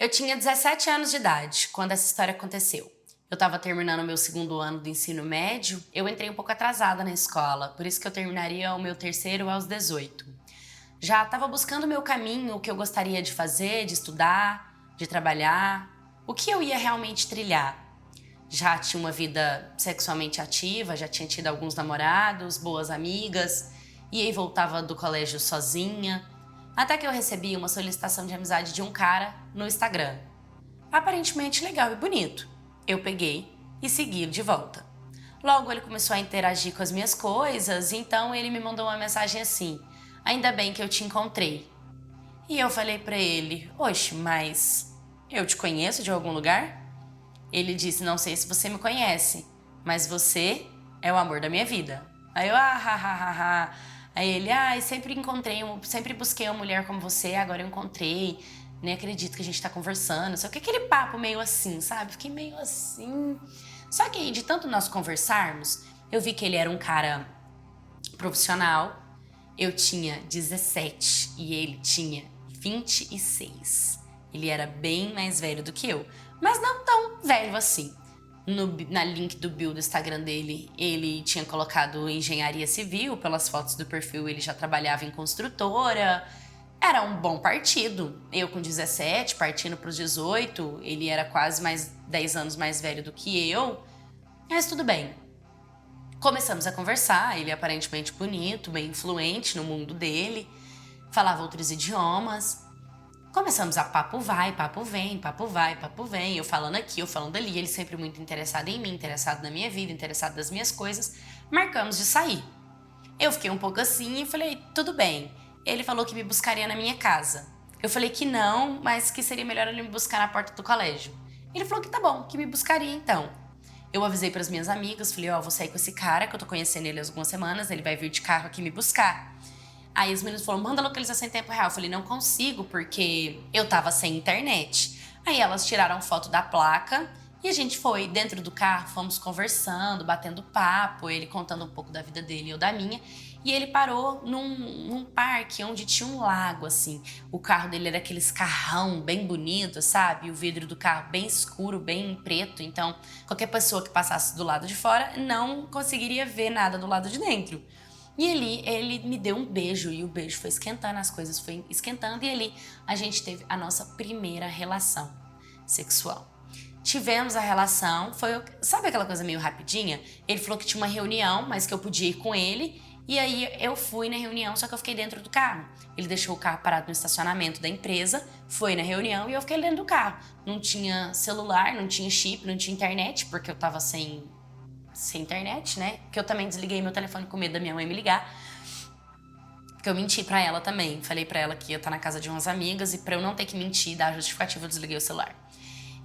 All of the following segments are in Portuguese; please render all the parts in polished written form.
Eu tinha 17 anos de idade quando essa história aconteceu. Eu estava terminando o meu segundo ano do ensino médio, eu entrei um pouco atrasada na escola, por isso que eu terminaria o meu terceiro aos 18. Já estava buscando o meu caminho, o que eu gostaria de fazer, de estudar, de trabalhar, o que eu ia realmente trilhar. Já tinha uma vida sexualmente ativa, já tinha tido alguns namorados, boas amigas, e aí voltava do colégio sozinha, até que eu recebi uma solicitação de amizade de um cara no Instagram. Aparentemente legal e bonito. Eu peguei e segui de volta. Logo ele começou a interagir com as minhas coisas, então ele me mandou uma mensagem assim: ainda bem que eu te encontrei. E eu falei pra ele: oxe, mas eu te conheço de algum lugar? Ele disse: não sei se você me conhece, mas você é o amor da minha vida. Aí eu, ha, ha, ha, ha. Aí ele, sempre busquei uma mulher como você, agora eu encontrei. Nem acredito que a gente tá conversando. Só que aquele papo meio assim, sabe? Fiquei meio assim. Só que aí, de tanto nós conversarmos, eu vi que ele era um cara profissional. Eu tinha 17 e ele tinha 26. Ele era bem mais velho do que eu, mas não tão velho assim. Na link do bio do Instagram dele, ele tinha colocado engenharia civil, pelas fotos do perfil ele já trabalhava em construtora. Era um bom partido. Eu com 17, partindo para os 18, ele era quase mais 10 anos mais velho do que eu. Mas tudo bem. Começamos a conversar, ele aparentemente bonito, bem influente no mundo dele, falava outros idiomas. Começamos a papo vai, papo vem, papo vai, papo vem, eu falando aqui, eu falando ali, ele sempre muito interessado em mim, interessado na minha vida, interessado nas minhas coisas. Marcamos de sair. Eu fiquei um pouco assim e falei, tudo bem. Ele falou que me buscaria na minha casa. Eu falei que não, mas que seria melhor ele me buscar na porta do colégio. Ele falou que tá bom, que me buscaria então. Eu avisei para as minhas amigas, falei, ó, vou sair com esse cara, que eu tô conhecendo ele há algumas semanas, ele vai vir de carro aqui me buscar. Aí os meninos falaram, manda localização em tempo real. Eu falei, não consigo, porque eu tava sem internet. Aí elas tiraram foto da placa e a gente foi dentro do carro, fomos conversando, batendo papo, ele contando um pouco da vida dele e eu da minha. E ele parou num parque onde tinha um lago, assim. O carro dele era aqueles carrão bem bonito, sabe? O vidro do carro bem escuro, bem preto. Então, qualquer pessoa que passasse do lado de fora não conseguiria ver nada do lado de dentro. E ali, ele me deu um beijo e o beijo foi esquentando, as coisas foi esquentando. E ali, a gente teve a nossa primeira relação sexual. Tivemos a relação, sabe aquela coisa meio rapidinha? Ele falou que tinha uma reunião, mas que eu podia ir com ele. E aí eu fui na reunião, só que eu fiquei dentro do carro. Ele deixou o carro parado no estacionamento da empresa, foi na reunião e eu fiquei dentro do carro. Não tinha celular, não tinha chip, não tinha internet, porque eu tava sem internet, né? Que eu também desliguei meu telefone com medo da minha mãe me ligar. Porque eu menti pra ela também. Falei pra ela que ia estar na casa de umas amigas e pra eu não ter que mentir, dar a justificativa, eu desliguei o celular.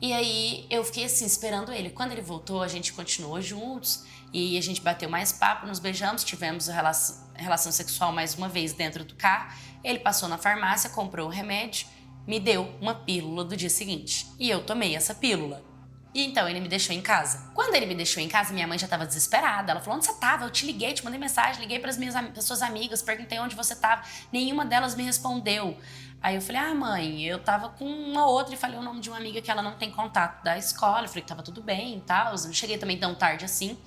E aí eu fiquei assim, esperando ele. Quando ele voltou, a gente continuou juntos e a gente bateu mais papo, nos beijamos, tivemos a relação sexual mais uma vez dentro do carro. Ele passou na farmácia, comprou o remédio, me deu uma pílula do dia seguinte. E eu tomei essa pílula. E então ele me deixou em casa. Quando ele me deixou em casa, minha mãe já estava desesperada. Ela falou, onde você estava? Eu te liguei, te mandei mensagem, liguei para as suas amigas, perguntei onde você estava. Nenhuma delas me respondeu. Aí eu falei, mãe, eu tava com uma outra e falei o nome de uma amiga que ela não tem contato da escola. Eu falei que tava tudo bem e tal. Eu não cheguei também tão tarde assim.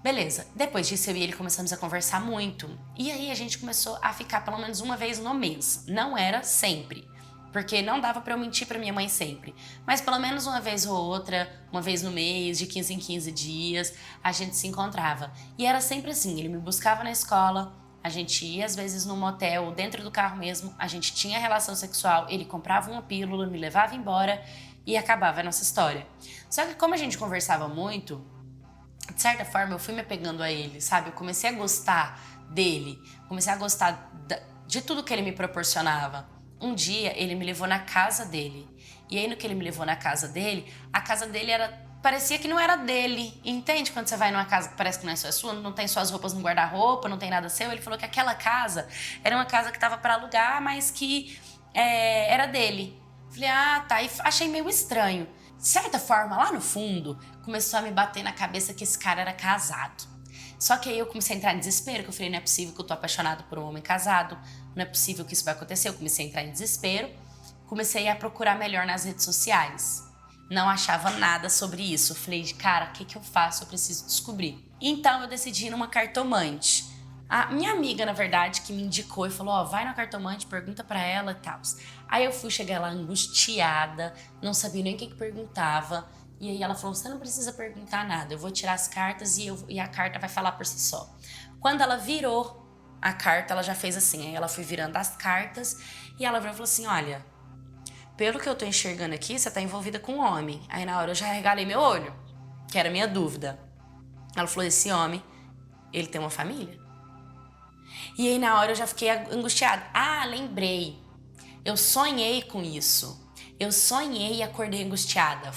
Beleza. Depois disso, eu e ele começamos a conversar muito. E aí a gente começou a ficar pelo menos uma vez no mês. Não era sempre. Porque não dava pra eu mentir pra minha mãe sempre. Mas pelo menos uma vez ou outra, uma vez no mês, de 15 em 15 dias, a gente se encontrava. E era sempre assim, ele me buscava na escola, a gente ia às vezes num motel, dentro do carro mesmo, a gente tinha relação sexual, ele comprava uma pílula, me levava embora e acabava a nossa história. Só que como a gente conversava muito, de certa forma eu fui me apegando a ele, sabe? Eu comecei a gostar dele, comecei a gostar de tudo que ele me proporcionava. Um dia, ele me levou na casa dele. E aí, no que ele me levou na casa dele, a casa dele parecia que não era dele. Entende? Quando você vai numa casa que parece que não é sua, não tem suas roupas no guarda-roupa, não tem nada seu. Ele falou que aquela casa era uma casa que estava para alugar, mas que era dele. Falei, tá. E achei meio estranho. De certa forma, lá no fundo, começou a me bater na cabeça que esse cara era casado. Só que aí eu comecei a entrar em desespero, que eu falei, não é possível que eu tô apaixonado por um homem casado, não é possível que isso vai acontecer. Eu comecei a entrar em desespero. comecei a procurar melhor nas redes sociais. Não achava nada sobre isso. Eu falei, cara, o que eu faço? Eu preciso descobrir. Então eu decidi ir numa cartomante. A minha amiga, na verdade, que me indicou e falou, vai na cartomante, pergunta pra ela e tal. Aí eu cheguei lá angustiada, não sabia nem o que perguntava. E aí ela falou, você não precisa perguntar nada, eu vou tirar as cartas e a carta vai falar por si só. Quando ela virou a carta, ela já fez assim, aí ela foi virando as cartas e ela virou e falou assim, olha, pelo que eu tô enxergando aqui, você tá envolvida com um homem. Aí na hora eu já regalei meu olho, que era a minha dúvida. Ela falou, esse homem, ele tem uma família? E aí na hora eu já fiquei angustiada. Lembrei, eu sonhei com isso. Eu sonhei e acordei angustiada.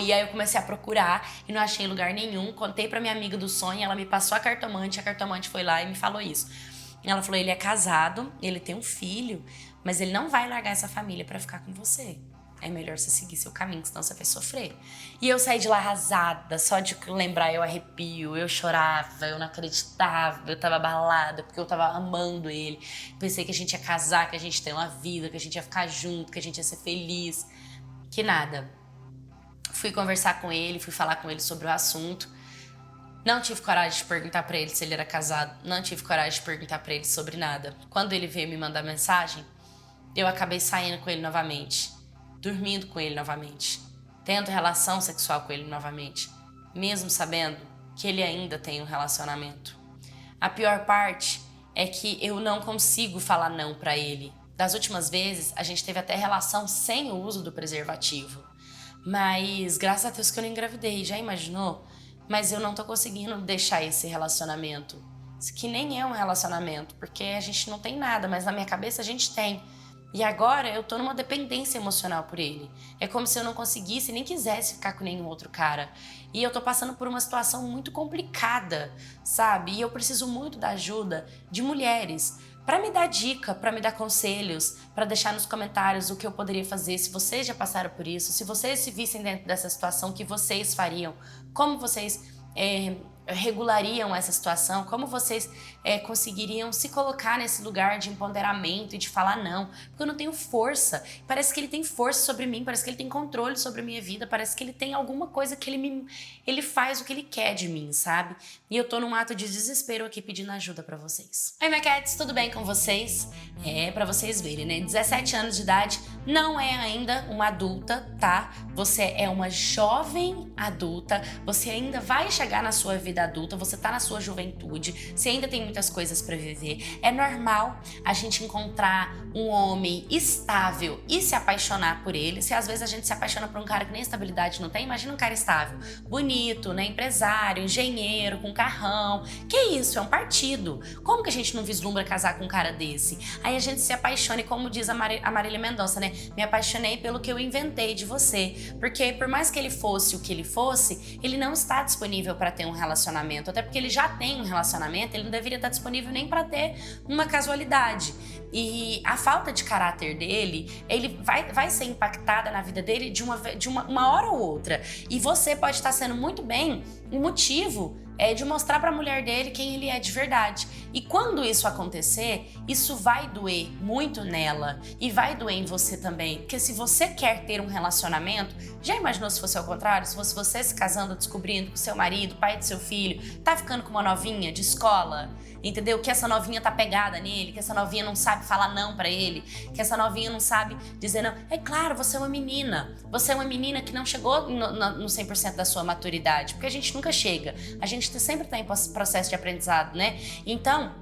E aí eu comecei a procurar e não achei lugar nenhum. Contei pra minha amiga do sonho, ela me passou a cartomante foi lá e me falou isso. Ela falou, ele é casado, ele tem um filho, mas ele não vai largar essa família pra ficar com você. É melhor você seguir seu caminho, senão você vai sofrer. E eu saí de lá arrasada, só de lembrar eu arrepio, eu chorava, eu não acreditava, eu tava abalada, porque eu tava amando ele. Pensei que a gente ia casar, que a gente ia ter uma vida, que a gente ia ficar junto, que a gente ia ser feliz. Que nada. Fui conversar com ele, fui falar com ele sobre o assunto. Não tive coragem de perguntar pra ele se ele era casado, não tive coragem de perguntar pra ele sobre nada. Quando ele veio me mandar mensagem, eu acabei saindo com ele novamente. Dormindo com ele novamente, tendo relação sexual com ele novamente, mesmo sabendo que ele ainda tem um relacionamento. A pior parte é que eu não consigo falar não pra ele. Das últimas vezes, a gente teve até relação sem o uso do preservativo. Mas graças a Deus que eu não engravidei, já imaginou? Mas eu não tô conseguindo deixar esse relacionamento. Isso que nem é um relacionamento, porque a gente não tem nada, mas na minha cabeça a gente tem. E agora eu tô numa dependência emocional por ele. É como se eu não conseguisse nem quisesse ficar com nenhum outro cara. E eu tô passando por uma situação muito complicada, sabe? E eu preciso muito da ajuda de mulheres para me dar dica, para me dar conselhos, para deixar nos comentários o que eu poderia fazer, se vocês já passaram por isso, se vocês se vissem dentro dessa situação, o que vocês fariam, como vocês regulariam essa situação, como vocês conseguiriam se colocar nesse lugar de empoderamento e de falar não, porque eu não tenho força. Parece que ele tem força sobre mim, parece que ele tem controle sobre a minha vida, parece que ele tem alguma coisa que ele faz o que ele quer de mim, sabe? E eu tô num ato de desespero aqui pedindo ajuda pra vocês. Oi, minha cats, tudo bem com vocês? Pra vocês verem, né? 17 anos de idade, não é ainda uma adulta, tá? Você é uma jovem adulta, você ainda vai chegar na sua vida adulta, você tá na sua juventude, você ainda tem muitas coisas pra viver. É normal a gente encontrar um homem estável e se apaixonar por ele. Se às vezes a gente se apaixona por um cara que nem estabilidade não tem, imagina um cara estável, bonito, né, empresário, engenheiro, com carrão. Que isso? É um partido. Como que a gente não vislumbra casar com um cara desse? Aí a gente se apaixona e, como diz a Marília Mendonça, né, me apaixonei pelo que eu inventei de você. Porque por mais que ele fosse o que ele fosse, ele não está disponível pra ter um relacionamento. Até porque ele já tem um relacionamento, ele não deveria estar disponível nem pra ter uma casualidade. E a falta de caráter dele, ele vai ser impactada na vida dele de uma hora ou outra. E você pode estar sendo muito bem um motivo de mostrar pra mulher dele quem ele é de verdade. E quando isso acontecer, isso vai doer muito nela e vai doer em você também. Porque se você quer ter um relacionamento, já imaginou se fosse ao contrário? Se fosse você se casando, descobrindo que seu marido, pai do seu filho, tá ficando com uma novinha de escola, entendeu? Que essa novinha tá pegada nele, que essa novinha não sabe falar não pra ele, que essa novinha não sabe dizer não. É claro, você é uma menina. Você é uma menina que não chegou no 100% da sua maturidade, porque a gente nunca chega. A gente sempre tá em processo de aprendizado, né? Então,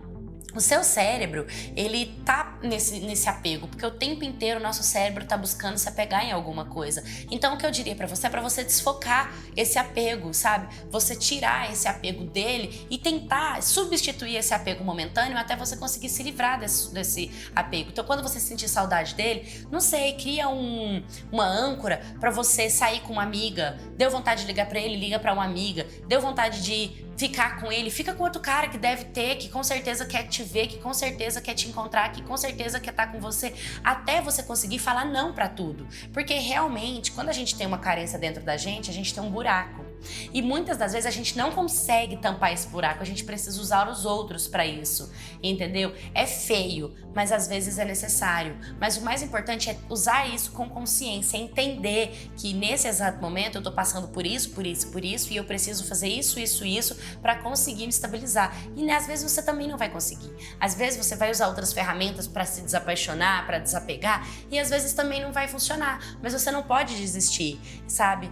o seu cérebro, ele tá nesse apego, porque o tempo inteiro o nosso cérebro tá buscando se apegar em alguma coisa. Então, o que eu diria pra você é pra você desfocar esse apego, sabe? Você tirar esse apego dele e tentar substituir esse apego momentâneo até você conseguir se livrar desse apego. Então, quando você sentir saudade dele, não sei, cria uma âncora pra você sair com uma amiga, deu vontade de ligar pra ele, liga pra uma amiga, deu vontade de ficar com ele, fica com outro cara que deve ter, que com certeza quer te ver, que com certeza quer te encontrar, que com certeza quer estar com você, até você conseguir falar não pra tudo. Porque realmente, quando a gente tem uma carência dentro da gente tem um buraco. E muitas das vezes a gente não consegue tampar esse buraco, a gente precisa usar os outros para isso, entendeu? É feio, mas às vezes é necessário. Mas o mais importante é usar isso com consciência, entender que nesse exato momento eu tô passando por isso, e eu preciso fazer isso para conseguir me estabilizar. E às vezes você também não vai conseguir. Às vezes você vai usar outras ferramentas para se desapaixonar, para desapegar, e às vezes também não vai funcionar. Mas você não pode desistir, sabe?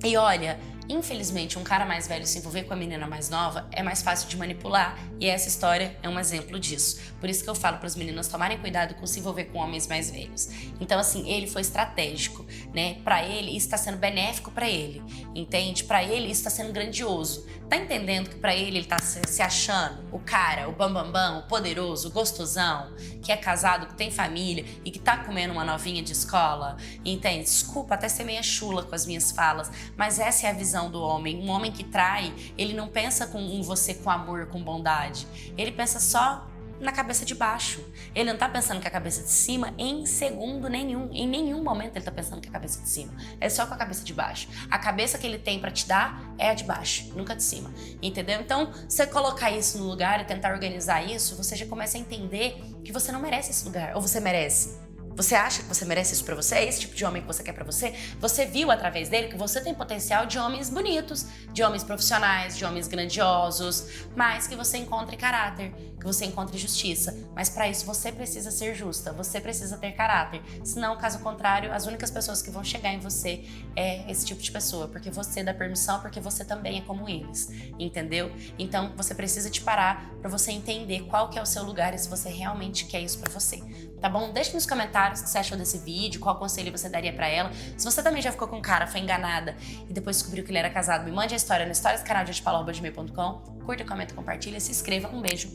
E olha, infelizmente, um cara mais velho se envolver com a menina mais nova é mais fácil de manipular, e essa história é um exemplo disso. Por isso que eu falo para as meninas tomarem cuidado com se envolver com homens mais velhos. Então, assim, ele foi estratégico, né? Para ele, isso está sendo benéfico para ele, entende? Para ele, isso está sendo grandioso. Tá entendendo que para ele tá se achando o cara, o bambambam, o poderoso, o gostosão, que é casado, que tem família e que tá comendo uma novinha de escola? Entende? Desculpa até ser meia chula com as minhas falas, mas essa é a visão do homem. Um homem que trai, ele não pensa em você com amor, com bondade. Ele pensa só na cabeça de baixo. Ele não tá pensando que a cabeça de cima em segundo nenhum. Em nenhum momento ele tá pensando que a cabeça de cima. É só com a cabeça de baixo. A cabeça que ele tem pra te dar é a de baixo, nunca de cima. Entendeu? Então, você colocar isso no lugar e tentar organizar isso, você já começa a entender que você não merece esse lugar. Ou você merece? Você acha que você merece isso pra você? É esse tipo de homem que você quer pra você? Você viu através dele que você tem potencial de homens bonitos, de homens profissionais, de homens grandiosos, mas que você encontre caráter, que você encontre justiça. Mas pra isso você precisa ser justa, você precisa ter caráter. Senão, caso contrário, as únicas pessoas que vão chegar em você é esse tipo de pessoa, porque você dá permissão, porque você também é como eles, entendeu? Então, você precisa te parar pra você entender qual que é o seu lugar e se você realmente quer isso pra você, tá bom? Deixa nos comentários o que você achou desse vídeo, qual conselho você daria pra ela. Se você também já ficou com um cara, foi enganada e depois descobriu que ele era casado, me mande a história no storiescanaldetipaulo@gmail.com. Curta, comenta, compartilha, se inscreva. Um beijo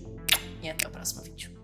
e até o próximo vídeo.